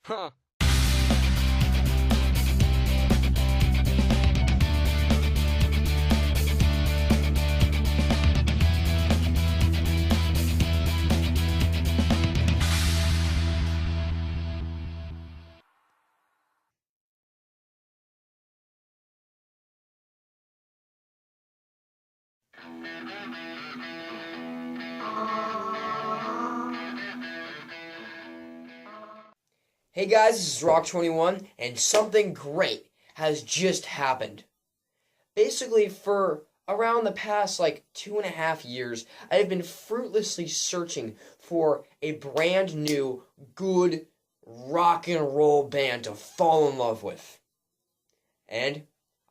Huh. Hey guys, this is Rock21, and something great has just happened. Basically, for around the past 2.5 years, I have been fruitlessly searching for a brand new, good rock and roll band to fall in love with. And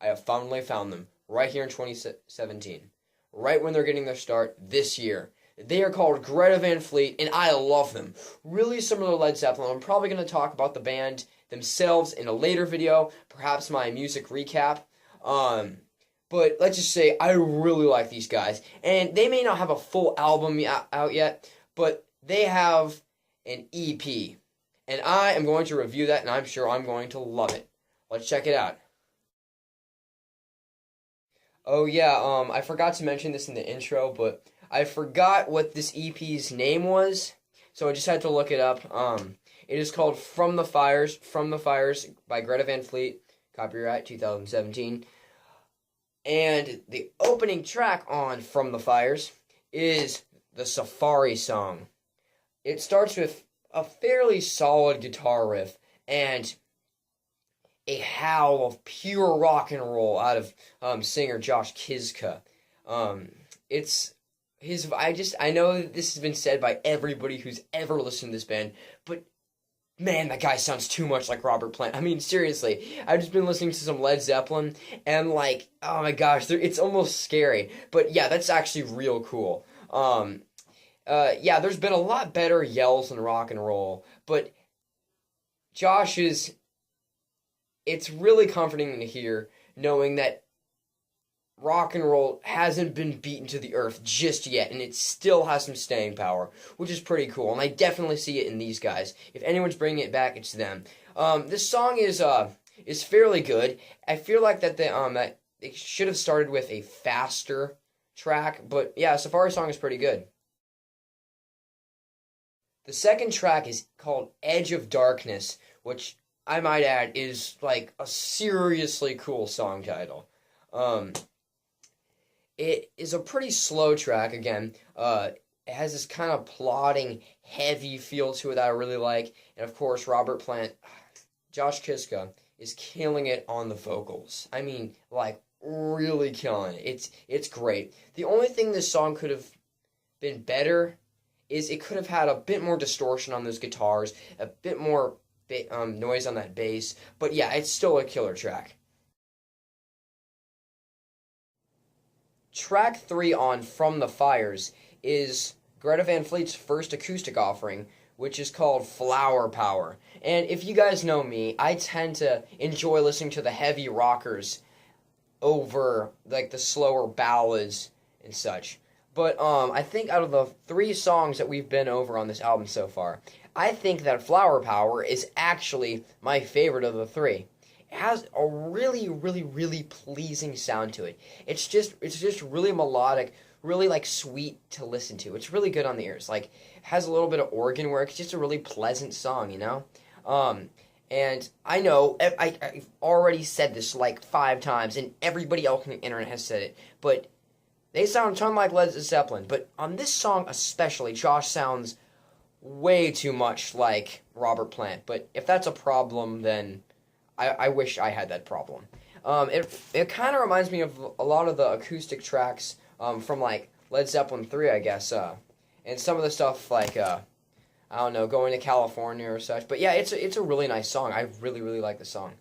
I have finally found them right here in 2017, right when they're getting their start this year. They are called Greta Van Fleet, and I love them. Really similar to Led Zeppelin. I'm probably going to talk about the band themselves in a later video, perhaps my music recap. But let's just say I really like these guys. And they may not have a full album out yet, but they have an EP. And I am going to review that, and I'm sure I'm going to love it. Let's check it out. Oh yeah, I forgot to mention this in the intro, but I forgot what this EP's name was, so I just had to look it up. It is called From the Fires by Greta Van Fleet, copyright 2017. And the opening track on From the Fires is the Safari song. It starts with a fairly solid guitar riff and a howl of pure rock and roll out of singer Josh Kiszka. It's his. I know that this has been said by everybody who's ever listened to this band, but man, that guy sounds too much like Robert Plant. I mean, seriously, I've just been listening to some Led Zeppelin, and oh my gosh, it's almost scary. But yeah, that's actually real cool. Yeah, there's been a lot better yells in rock and roll, but Josh is. It's really comforting to hear, knowing that rock and roll hasn't been beaten to the earth just yet, and it still has some staying power, which is pretty cool. And I definitely see it in these guys. If anyone's bringing it back, it's them. This song is fairly good. I feel like that they should have started with a faster track, but yeah, Safari song is pretty good. The second track is called Edge of Darkness, which I might add is like a seriously cool song title. It is a pretty slow track again. It has this kind of plodding, heavy feel to it that I really like. And of course, Robert Plant, Josh Kiszka is killing it on the vocals. I mean, really killing it. It's great. The only thing this song could have been better is it could have had a bit more distortion on those guitars, a bit more noise on that bass, but yeah, it's still a killer track. Track 3 on From the Fires is Greta Van Fleet's first acoustic offering, which is called Flower Power. And if you guys know me, I tend to enjoy listening to the heavy rockers over the slower ballads and such. But I think out of the 3 songs that we've been over on this album so far, I think that Flower Power is actually my favorite of the 3. It has a really, really, really pleasing sound to it. It's just really melodic, really sweet to listen to. It's really good on the ears. It has a little bit of organ work. It's just a really pleasant song, you know? And I know I've already said this 5 times, and everybody else on the internet has said it, but they sound a ton like Led Zeppelin. But on this song especially, Josh sounds way too much like Robert Plant. But if that's a problem, then I wish I had that problem. It kind of reminds me of a lot of the acoustic tracks from Led Zeppelin 3, I guess. And some of the stuff I don't know, Going to California or such. But yeah, it's a really nice song. I really, really like the song.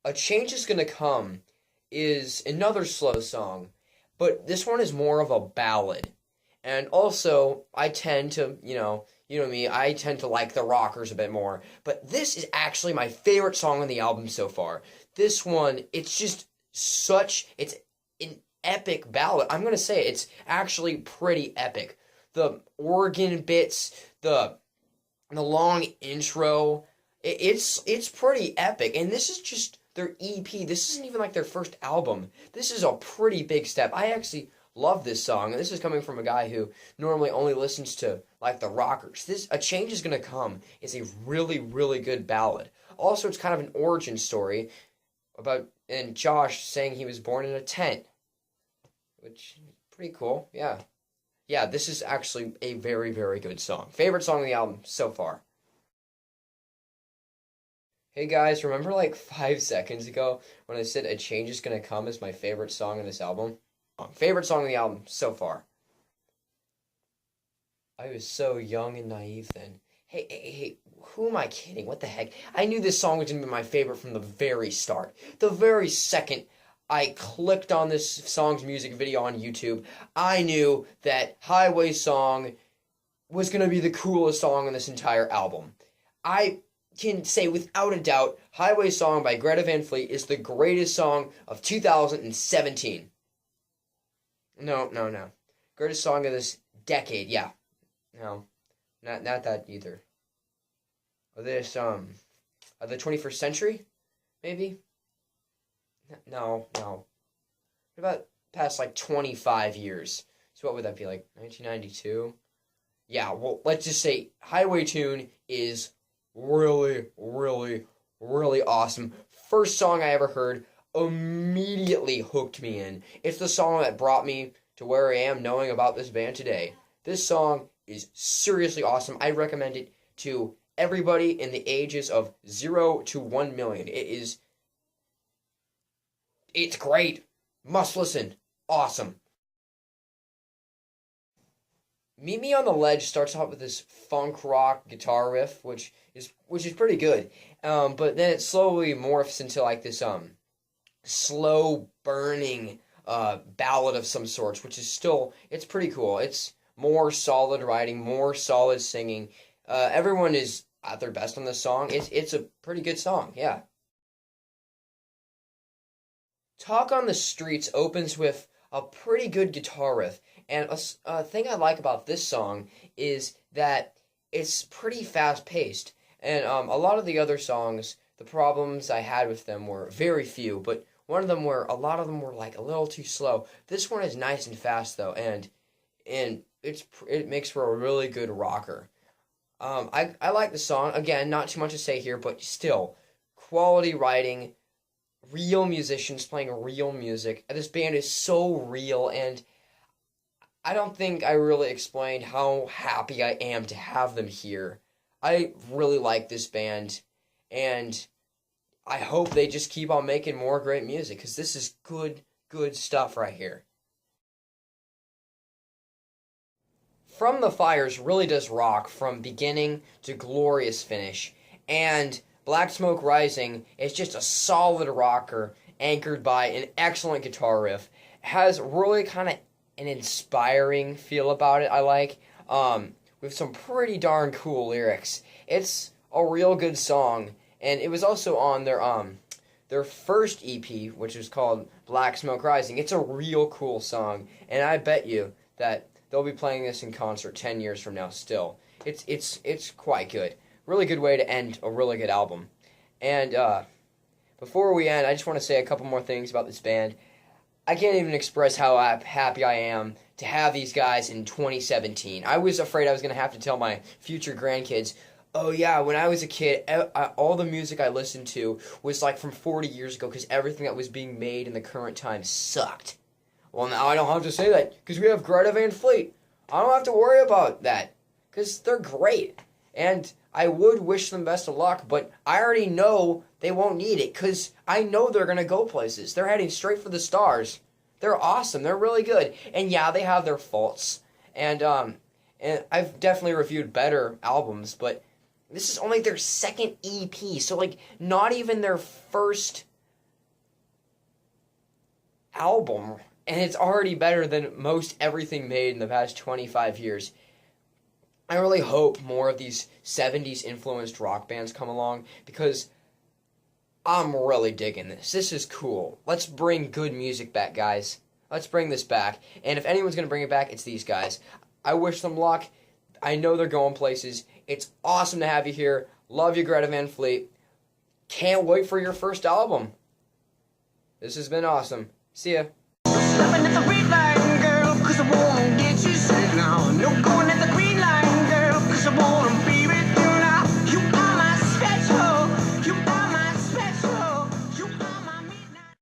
A Change Is Gonna Come is another slow song, but this one is more of a ballad. And also, I tend to, you know me, I tend to like the rockers a bit more. But this is actually my favorite song on the album so far. This one, it's an epic ballad. I'm going to say it's actually pretty epic. The organ bits, the the long intro. It's pretty epic, and this is just their EP. This isn't even like their first album. This is a pretty big step. I actually love this song, and this is coming from a guy who normally only listens to like the rockers. This A Change Is Gonna Come is a really, really good ballad. Also, it's kind of an origin story about and Josh saying he was born in a tent, which is pretty cool. Yeah. Yeah, this is actually a very, very good song. Favorite song on the album so far. Hey guys, remember like 5 seconds ago when I said A Change Is Gonna Come is my favorite song on this album? Favorite song on the album so far. I was so young and naive then. Hey, who am I kidding? What the heck? I knew this song was gonna be my favorite from the very start. The very second I clicked on this song's music video on YouTube, I knew that Highway Song was gonna be the coolest song on this entire album. I can say without a doubt, Highway Song by Greta Van Fleet is the greatest song of 2017. No. Greatest song of this decade, yeah. No, not that either. Of this, of the 21st century, maybe? No. What about past, like, 25 years? So what would that be, like, 1992? Yeah, well, let's just say Highway Tune is really, really, really awesome. First song I ever heard, immediately hooked me in. It's the song that brought me to where I am knowing about this band today. This song is seriously awesome. I recommend it to everybody in the ages of 0 to 1 million. It's great. Must listen. Awesome. Meet Me on the Ledge starts off with this funk rock guitar riff, which is pretty good. But then it slowly morphs into like this slow burning ballad of some sorts, which is still, it's pretty cool. It's more solid writing, more solid singing. Everyone is at their best on this song. It's a pretty good song, yeah. Talk on the Streets opens with a pretty good guitar riff. And a thing I like about this song is that it's pretty fast-paced. And a lot of the other songs, the problems I had with them were very few, but a lot of them were like a little too slow. This one is nice and fast though, and it makes for a really good rocker. I like the song. Again, not too much to say here, but still, quality writing, real musicians playing real music. This band is so real, and I don't think I really explained how happy I am to have them here. I really like this band, and I hope they just keep on making more great music, because this is good stuff right here. From the Fires really does rock from beginning to glorious finish, and Black Smoke Rising is just a solid rocker anchored by an excellent guitar riff. It has really kind of an inspiring feel about it, I like, with some pretty darn cool lyrics. It's a real good song, and it was also on their first EP, which is called Black Smoke Rising. It's a real cool song, and I bet you that they'll be playing this in concert 10 years from now still. It's quite good. Really good way to end a really good album. And before we end, I just want to say a couple more things about this band. I can't even express how happy I am to have these guys in 2017. I was afraid I was going to have to tell my future grandkids, oh yeah, when I was a kid, all the music I listened to was like from 40 years ago because everything that was being made in the current time sucked. Well, now I don't have to say that because we have Greta Van Fleet. I don't have to worry about that because they're great. And I would wish them best of luck, but I already know they won't need it because I know they're going to go places. They're heading straight for the stars. They're awesome. They're really good. And yeah, they have their faults. And I've definitely reviewed better albums, but this is only their second EP, so like not even their first album. And it's already better than most everything made in the past 25 years. I really hope more of these 70s influenced rock bands come along because I'm really digging this. This is cool. Let's bring good music back, guys. Let's bring this back. And if anyone's going to bring it back, it's these guys. I wish them luck. I know they're going places. It's awesome to have you here. Love you, Greta Van Fleet. Can't wait for your first album. This has been awesome. See ya.